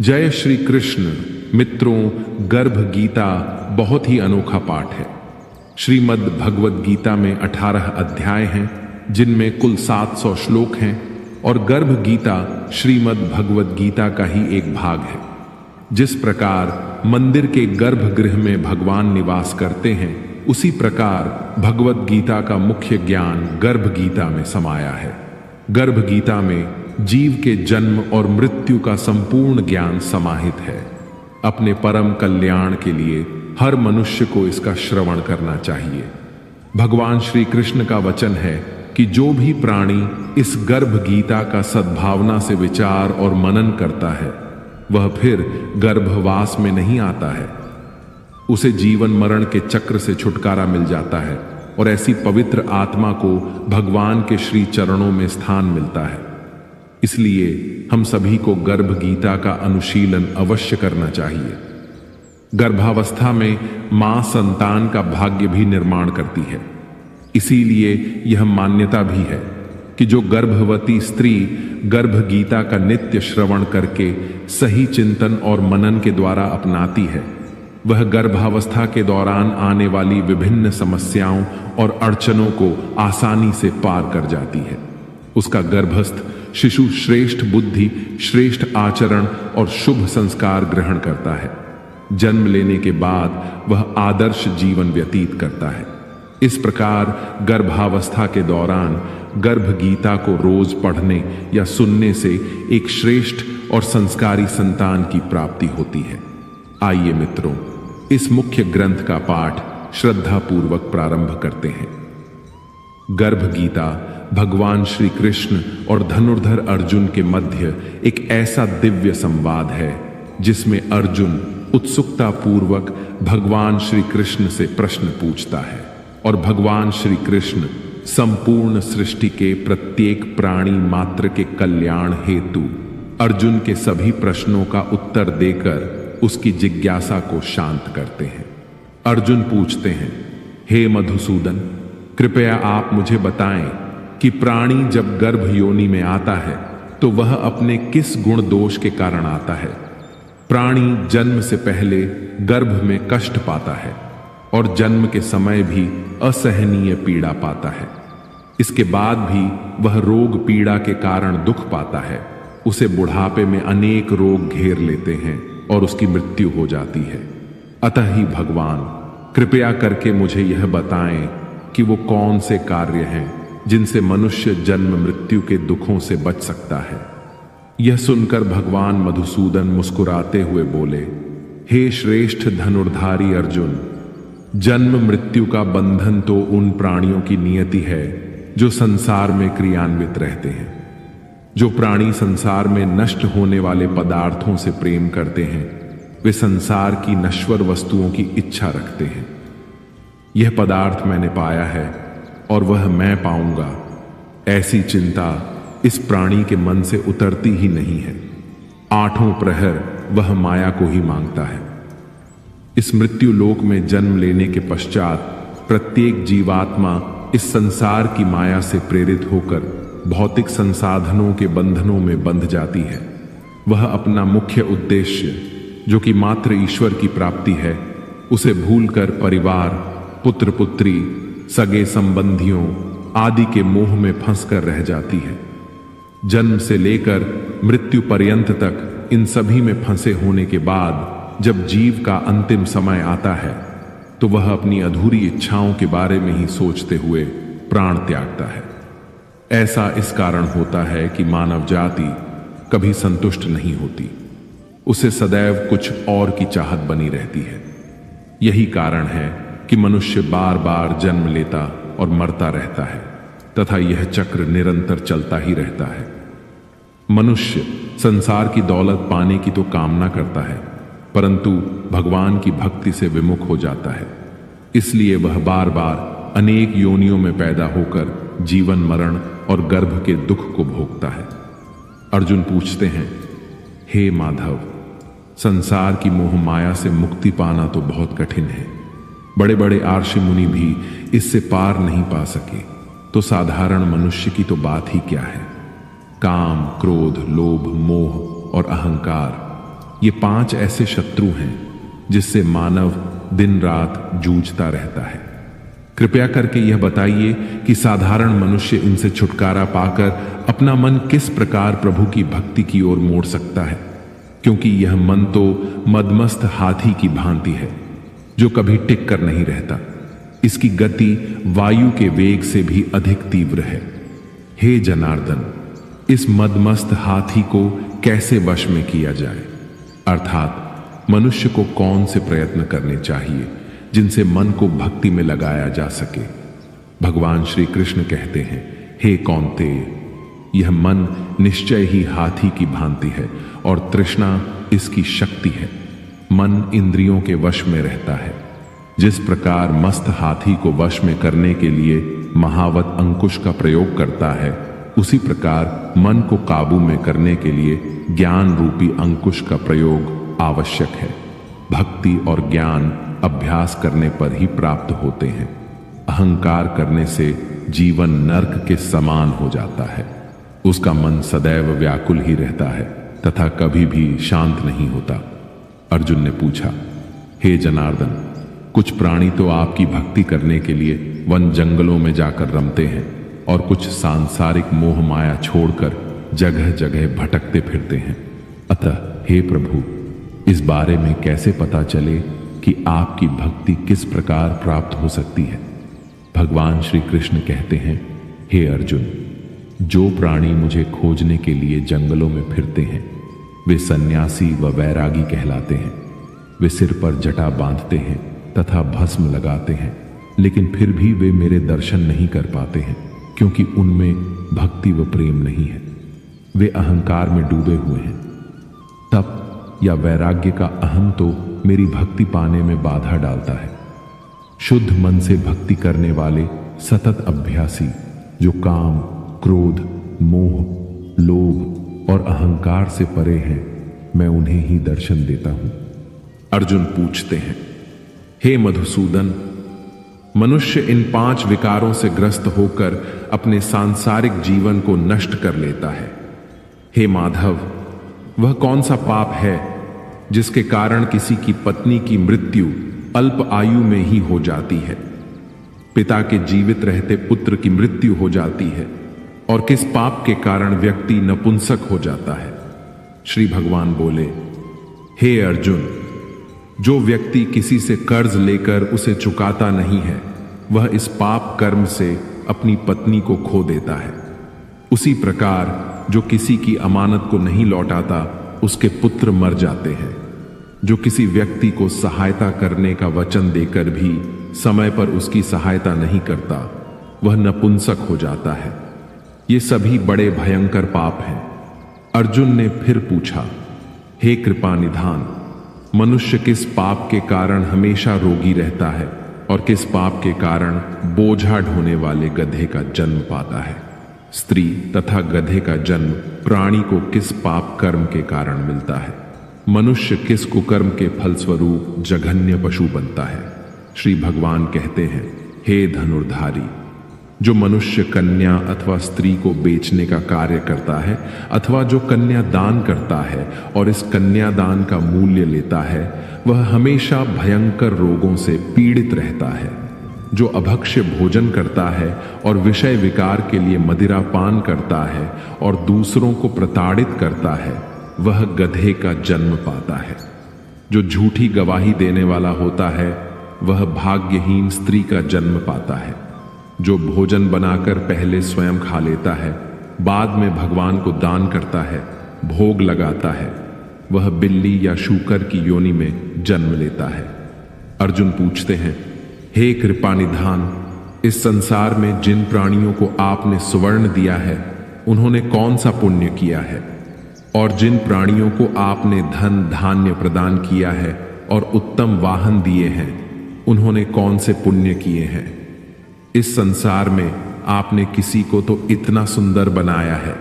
जय श्री कृष्ण। मित्रों, गर्भ गीता बहुत ही अनोखा पाठ है। श्रीमद् भगवद गीता में 18 अध्याय हैं, जिनमें कुल 700 श्लोक हैं और गर्भ गीता श्रीमद् भगवद गीता का ही एक भाग है। जिस प्रकार मंदिर के गर्भगृह में भगवान निवास करते हैं, उसी प्रकार भगवद गीता का मुख्य ज्ञान गर्भ गीता में समाया है। गर्भ गीता में जीव के जन्म और मृत्यु का संपूर्ण ज्ञान समाहित है। अपने परम कल्याण के लिए हर मनुष्य को इसका श्रवण करना चाहिए। भगवान श्री कृष्ण का वचन है कि जो भी प्राणी इस गर्भ गीता का सद्भावना से विचार और मनन करता है, वह फिर गर्भवास में नहीं आता है। उसे जीवन मरण के चक्र से छुटकारा मिल जाता है और ऐसी पवित्र आत्मा को भगवान के श्री चरणों में स्थान मिलता है। इसलिए हम सभी को गर्भ गीता का अनुशीलन अवश्य करना चाहिए। गर्भावस्था में मां संतान का भाग्य भी निर्माण करती है। इसीलिए यह मान्यता भी है कि जो गर्भवती स्त्री गर्भ गीता का नित्य श्रवण करके सही चिंतन और मनन के द्वारा अपनाती है, वह गर्भावस्था के दौरान आने वाली विभिन्न समस्याओं और अड़चनों को आसानी से पार कर जाती है। उसका गर्भस्थ शिशु श्रेष्ठ बुद्धि, श्रेष्ठ आचरण और शुभ संस्कार ग्रहण करता है। जन्म लेने के बाद वह आदर्श जीवन व्यतीत करता है। इस प्रकार गर्भावस्था के दौरान गर्भ गीता को रोज पढ़ने या सुनने से एक श्रेष्ठ और संस्कारी संतान की प्राप्ति होती है। आइए मित्रों, इस मुख्य ग्रंथ का पाठ श्रद्धापूर्वक प्रारंभ करते हैं। गर्भ गीता भगवान श्री कृष्ण और धनुर्धर अर्जुन के मध्य एक ऐसा दिव्य संवाद है जिसमें अर्जुन उत्सुकता पूर्वक भगवान श्री कृष्ण से प्रश्न पूछता है और भगवान श्री कृष्ण संपूर्ण सृष्टि के प्रत्येक प्राणी मात्र के कल्याण हेतु अर्जुन के सभी प्रश्नों का उत्तर देकर उसकी जिज्ञासा को शांत करते हैं। अर्जुन पूछते हैं, हे मधुसूदन, कृपया आप मुझे बताएं कि प्राणी जब गर्भ योनि में आता है तो वह अपने किस गुण दोष के कारण आता है। प्राणी जन्म से पहले गर्भ में कष्ट पाता है और जन्म के समय भी असहनीय पीड़ा पाता है। इसके बाद भी वह रोग पीड़ा के कारण दुख पाता है। उसे बुढ़ापे में अनेक रोग घेर लेते हैं और उसकी मृत्यु हो जाती है। अतः ही भगवान कृपया करके मुझे यह बताएं कि वो कौन से कार्य हैं जिनसे मनुष्य जन्म मृत्यु के दुखों से बच सकता है। यह सुनकर भगवान मधुसूदन मुस्कुराते हुए बोले, हे श्रेष्ठ धनुर्धारी अर्जुन, जन्म मृत्यु का बंधन तो उन प्राणियों की नियति है जो संसार में क्रियान्वित रहते हैं। जो प्राणी संसार में नष्ट होने वाले पदार्थों से प्रेम करते हैं, वे संसार की नश्वर वस्तुओं की इच्छा रखते हैं। यह पदार्थ मैंने पाया है और वह मैं पाऊंगा, ऐसी चिंता इस प्राणी के मन से उतरती ही नहीं है। आठों प्रहर वह माया को ही मांगता है। इस मृत्यु लोक में जन्म लेने के पश्चात प्रत्येक जीवात्मा इस संसार की माया से प्रेरित होकर भौतिक संसाधनों के बंधनों में बंध जाती है। वह अपना मुख्य उद्देश्य, जो कि मात्र ईश्वर की प्राप्ति है, उसे भूलकर परिवार, पुत्र पुत्री, सगे संबंधियों आदि के मोह में फंसकर रह जाती है। जन्म से लेकर मृत्यु पर्यंत तक इन सभी में फंसे होने के बाद जब जीव का अंतिम समय आता है तो वह अपनी अधूरी इच्छाओं के बारे में ही सोचते हुए प्राण त्यागता है। ऐसा इस कारण होता है कि मानव जाति कभी संतुष्ट नहीं होती। उसे सदैव कुछ और की चाहत बनी रहती है। यही कारण है कि मनुष्य बार बार जन्म लेता और मरता रहता है तथा यह चक्र निरंतर चलता ही रहता है। मनुष्य संसार की दौलत पाने की तो कामना करता है, परंतु भगवान की भक्ति से विमुख हो जाता है। इसलिए वह बार बार अनेक योनियों में पैदा होकर जीवन मरण और गर्भ के दुख को भोगता है। अर्जुन पूछते हैं, हे माधव, संसार की मोह माया से मुक्ति पाना तो बहुत कठिन है। बड़े बड़े आर्षि मुनि भी इससे पार नहीं पा सके, तो साधारण मनुष्य की तो बात ही क्या है। काम, क्रोध, लोभ, मोह और अहंकार, ये 5 ऐसे शत्रु हैं जिससे मानव दिन रात जूझता रहता है। कृपया करके यह बताइए कि साधारण मनुष्य इनसे छुटकारा पाकर अपना मन किस प्रकार प्रभु की भक्ति की ओर मोड़ सकता है, क्योंकि यह मन तो मदमस्त हाथी की भांति है जो कभी टिक कर नहीं रहता। इसकी गति वायु के वेग से भी अधिक तीव्र है। हे जनार्दन, इस मदमस्त हाथी को कैसे वश में किया जाए? अर्थात मनुष्य को कौन से प्रयत्न करने चाहिए जिनसे मन को भक्ति में लगाया जा सके? भगवान श्री कृष्ण कहते हैं, हे कौन्तेय, यह मन निश्चय ही हाथी की भांति है और तृष्णा इसकी शक्ति है। मन इंद्रियों के वश में रहता है। जिस प्रकार मस्त हाथी को वश में करने के लिए महावत अंकुश का प्रयोग करता है, उसी प्रकार मन को काबू में करने के लिए ज्ञान रूपी अंकुश का प्रयोग आवश्यक है। भक्ति और ज्ञान अभ्यास करने पर ही प्राप्त होते हैं। अहंकार करने से जीवन नरक के समान हो जाता है। उसका मन सदैव व्याकुल ही रहता है तथा कभी भी शांत नहीं होता। अर्जुन ने पूछा, हे जनार्दन, कुछ प्राणी तो आपकी भक्ति करने के लिए वन जंगलों में जाकर रमते हैं और कुछ सांसारिक मोह माया छोड़कर जगह जगह भटकते फिरते हैं। अतः हे प्रभु, इस बारे में कैसे पता चले कि आपकी भक्ति किस प्रकार प्राप्त हो सकती है? भगवान श्री कृष्ण कहते हैं, हे अर्जुन, जो प्राणी मुझे खोजने के लिए जंगलों में फिरते हैं वे सन्यासी व वैरागी कहलाते हैं। वे सिर पर जटा बांधते हैं तथा भस्म लगाते हैं, लेकिन फिर भी वे मेरे दर्शन नहीं कर पाते हैं, क्योंकि उनमें भक्ति व प्रेम नहीं है। वे अहंकार में डूबे हुए हैं। तप या वैराग्य का अहम तो मेरी भक्ति पाने में बाधा डालता है। शुद्ध मन से भक्ति करने वाले सतत अभ्यासी जो काम, क्रोध, मोह, लोभ और अहंकार से परे हैं, मैं उन्हें ही दर्शन देता हूं। अर्जुन पूछते हैं, हे मधुसूदन, मनुष्य इन 5 विकारों से ग्रस्त होकर अपने सांसारिक जीवन को नष्ट कर लेता है। हे माधव, वह कौन सा पाप है जिसके कारण किसी की पत्नी की मृत्यु अल्प आयु में ही हो जाती है, पिता के जीवित रहते पुत्र की मृत्यु हो जाती है, और किस पाप के कारण व्यक्ति नपुंसक हो जाता है? श्री भगवान बोले, हे अर्जुन, जो व्यक्ति किसी से कर्ज लेकर उसे चुकाता नहीं है, वह इस पाप कर्म से अपनी पत्नी को खो देता है। उसी प्रकार जो किसी की अमानत को नहीं लौटाता, उसके पुत्र मर जाते हैं। जो किसी व्यक्ति को सहायता करने का वचन देकर भी समय पर उसकी सहायता नहीं करता, वह नपुंसक हो जाता है। ये सभी बड़े भयंकर पाप हैं। अर्जुन ने फिर पूछा, हे कृपा निधान, मनुष्य किस पाप के कारण हमेशा रोगी रहता है और किस पाप के कारण बोझा ढोने वाले गधे का जन्म पाता है? स्त्री तथा गधे का जन्म प्राणी को किस पाप कर्म के कारण मिलता है? मनुष्य किस कुकर्म के फलस्वरूप जघन्य पशु बनता है? श्री भगवान कहते हैं, हे धनुर्धारी, जो मनुष्य कन्या अथवा स्त्री को बेचने का कार्य करता है अथवा जो कन्या दान करता है और इस कन्या दान का मूल्य लेता है, वह हमेशा भयंकर रोगों से पीड़ित रहता है। जो अभक्ष्य भोजन करता है और विषय विकार के लिए मदिरा पान करता है और दूसरों को प्रताड़ित करता है, वह गधे का जन्म पाता है। जो झूठी गवाही देने वाला होता है, वह भाग्यहीन स्त्री का जन्म पाता है। जो भोजन बनाकर पहले स्वयं खा लेता है, बाद में भगवान को दान करता है, भोग लगाता है, वह बिल्ली या शूकर की योनि में जन्म लेता है। अर्जुन पूछते हैं, हे कृपा निधान, इस संसार में जिन प्राणियों को आपने सुवर्ण दिया है, उन्होंने कौन सा पुण्य किया है? और जिन प्राणियों को आपने धन धान्य प्रदान किया है और उत्तम वाहन दिए हैं, उन्होंने कौन से पुण्य किए हैं? इस संसार में आपने किसी को तो इतना सुंदर बनाया है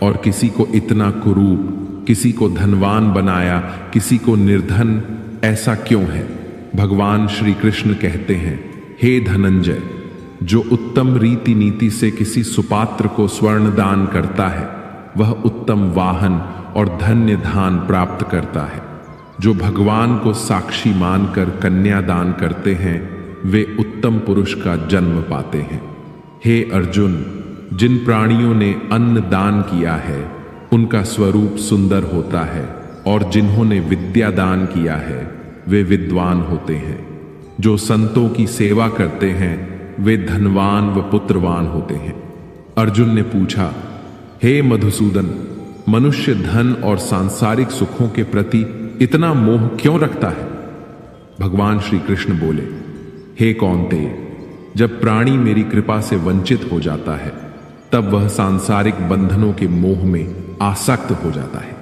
और किसी को इतना कुरूप, किसी को धनवान बनाया, किसी को निर्धन, ऐसा क्यों है? भगवान श्री कृष्ण कहते हैं, हे धनंजय, जो उत्तम रीति नीति से किसी सुपात्र को स्वर्ण दान करता है, वह उत्तम वाहन और धन्य धान प्राप्त करता है। जो भगवान को साक्षी मानकर कन्यादान करते हैं वे उत्तम पुरुष का जन्म पाते हैं। हे अर्जुन, जिन प्राणियों ने अन्न दान किया है उनका स्वरूप सुंदर होता है, और जिन्होंने विद्या दान किया है वे विद्वान होते हैं। जो संतों की सेवा करते हैं वे धनवान व पुत्रवान होते हैं। अर्जुन ने पूछा, हे मधुसूदन, मनुष्य धन और सांसारिक सुखों के प्रति इतना मोह क्यों रखता है? भगवान श्री कृष्ण बोले, हे कौन्तेय, जब प्राणी मेरी कृपा से वंचित हो जाता है तब वह सांसारिक बंधनों के मोह में आसक्त हो जाता है।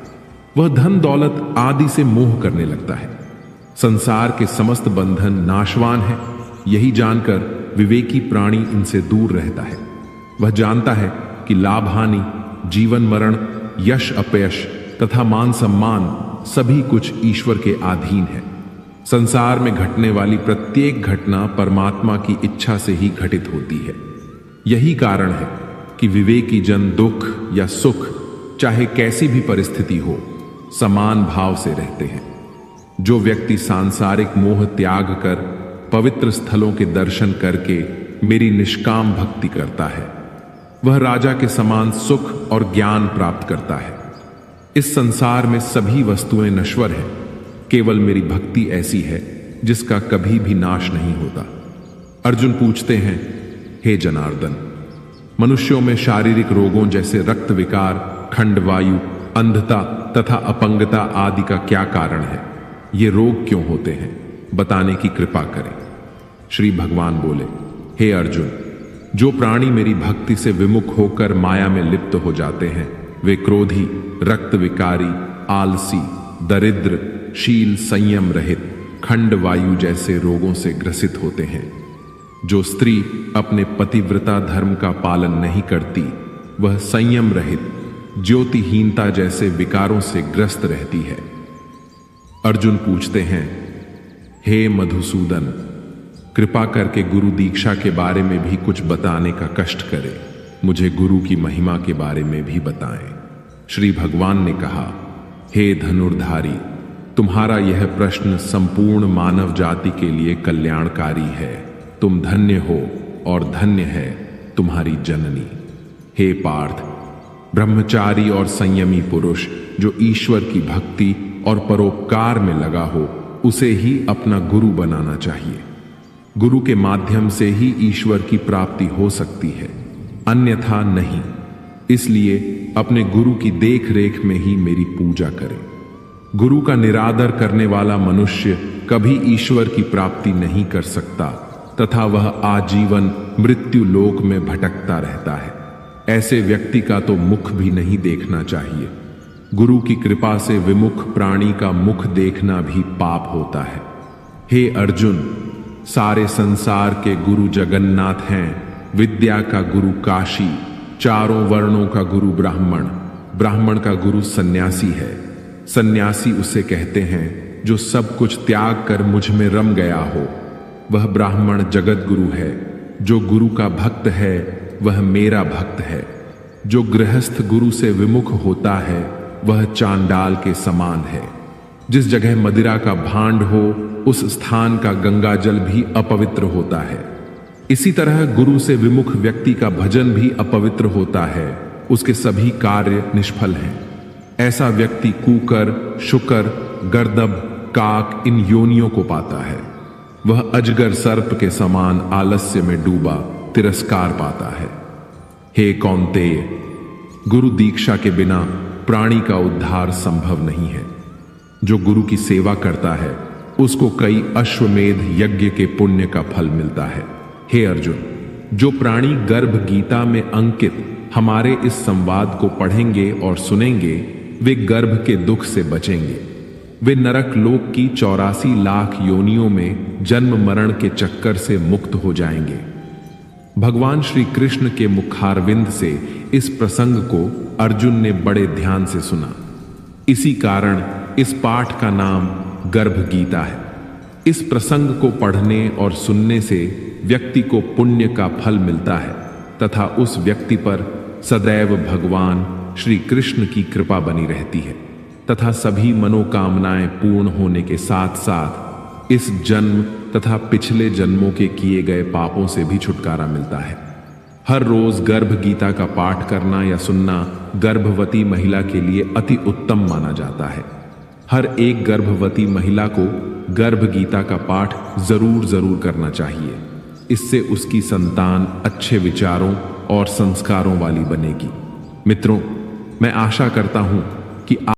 वह धन दौलत आदि से मोह करने लगता है। संसार के समस्त बंधन नाशवान है, यही जानकर विवेकी प्राणी इनसे दूर रहता है। वह जानता है कि लाभ हानि, जीवन मरण, यश अपयश तथा मान सम्मान सभी कुछ ईश्वर के अधीन है। संसार में घटने वाली प्रत्येक घटना परमात्मा की इच्छा से ही घटित होती है। यही कारण है कि विवेकी जन दुख या सुख चाहे कैसी भी परिस्थिति हो समान भाव से रहते हैं। जो व्यक्ति सांसारिक मोह त्याग कर पवित्र स्थलों के दर्शन करके मेरी निष्काम भक्ति करता है वह राजा के समान सुख और ज्ञान प्राप्त करता है। इस संसार में सभी वस्तुएं नश्वर हैं, केवल मेरी भक्ति ऐसी है जिसका कभी भी नाश नहीं होता। अर्जुन पूछते हैं, हे जनार्दन, मनुष्यों में शारीरिक रोगों जैसे रक्त विकार, खंडवायु, अंधता तथा अपंगता आदि का क्या कारण है? ये रोग क्यों होते हैं? बताने की कृपा करें। श्री भगवान बोले, हे अर्जुन, जो प्राणी मेरी भक्ति से विमुख होकर माया में लिप्त हो जाते हैं वे क्रोधी, रक्त विकारी, आलसी, दरिद्र, शील संयम रहित, खंड वायु जैसे रोगों से ग्रसित होते हैं। जो स्त्री अपने पतिव्रता धर्म का पालन नहीं करती वह संयम रहित, ज्योतिहीनता जैसे विकारों से ग्रस्त रहती है। अर्जुन पूछते हैं, हे मधुसूदन, कृपा करके गुरु दीक्षा के बारे में भी कुछ बताने का कष्ट करें। मुझे गुरु की महिमा के बारे में भी बताएं। श्री भगवान ने कहा, हे धनुर्धारी, तुम्हारा यह प्रश्न संपूर्ण मानव जाति के लिए कल्याणकारी है। तुम धन्य हो और धन्य है तुम्हारी जननी। हे पार्थ, ब्रह्मचारी और संयमी पुरुष जो ईश्वर की भक्ति और परोपकार में लगा हो उसे ही अपना गुरु बनाना चाहिए। गुरु के माध्यम से ही ईश्वर की प्राप्ति हो सकती है, अन्यथा नहीं। इसलिए अपने गुरु की देख रेख में ही मेरी पूजा करें। गुरु का निरादर करने वाला मनुष्य कभी ईश्वर की प्राप्ति नहीं कर सकता तथा वह आजीवन मृत्यु लोक में भटकता रहता है। ऐसे व्यक्ति का तो मुख भी नहीं देखना चाहिए। गुरु की कृपा से विमुख प्राणी का मुख देखना भी पाप होता है। हे अर्जुन, सारे संसार के गुरु जगन्नाथ हैं। विद्या का गुरु काशी, चारों वर्णों का गुरु ब्राह्मण, ब्राह्मण का गुरु सन्यासी है। सन्यासी उसे कहते हैं जो सब कुछ त्याग कर मुझ में रम गया हो। वह ब्राह्मण जगत गुरु है। जो गुरु का भक्त है वह मेरा भक्त है। जो गृहस्थ गुरु से विमुख होता है वह चांडाल के समान है। जिस जगह मदिरा का भांड हो उस स्थान का गंगा जल भी अपवित्र होता है। इसी तरह गुरु से विमुख व्यक्ति का भजन भी अपवित्र होता है, उसके सभी कार्य निष्फल हैं। ऐसा व्यक्ति कूकर, शुकर, गर्दभ, काक इन योनियों को पाता है। वह अजगर सर्प के समान आलस्य में डूबा तिरस्कार पाता है। हे कौन्तेय, गुरु दीक्षा के बिना प्राणी का उद्धार संभव नहीं है। जो गुरु की सेवा करता है उसको कई अश्वमेध यज्ञ के पुण्य का फल मिलता है। हे अर्जुन, जो प्राणी गर्भ गीता में अंकित हमारे इस संवाद को पढ़ेंगे और सुनेंगे वे गर्भ के दुख से बचेंगे। वे नरक लोक की 84 लाख योनियों में जन्म मरण के चक्कर से मुक्त हो जाएंगे। भगवान श्री कृष्ण के मुखारविंद से इस प्रसंग को अर्जुन ने बड़े ध्यान से सुना। इसी कारण इस पाठ का नाम गर्भ गीता है। इस प्रसंग को पढ़ने और सुनने से व्यक्ति को पुण्य का फल मिलता है तथा उस व्यक्ति पर सदैव भगवान श्री कृष्ण की कृपा बनी रहती है तथा सभी मनोकामनाएं पूर्ण होने के साथ साथ इस जन्म तथा पिछले जन्मों के किए गए पापों से भी छुटकारा मिलता है। हर रोज गर्भ गीता का पाठ करना या सुनना गर्भवती महिला के लिए अति उत्तम माना जाता है। हर एक गर्भवती महिला को गर्भ गीता का पाठ जरूर करना चाहिए। इससे उसकी संतान अच्छे विचारों और संस्कारों वाली बनेगी। मित्रों, मैं आशा करता हूं कि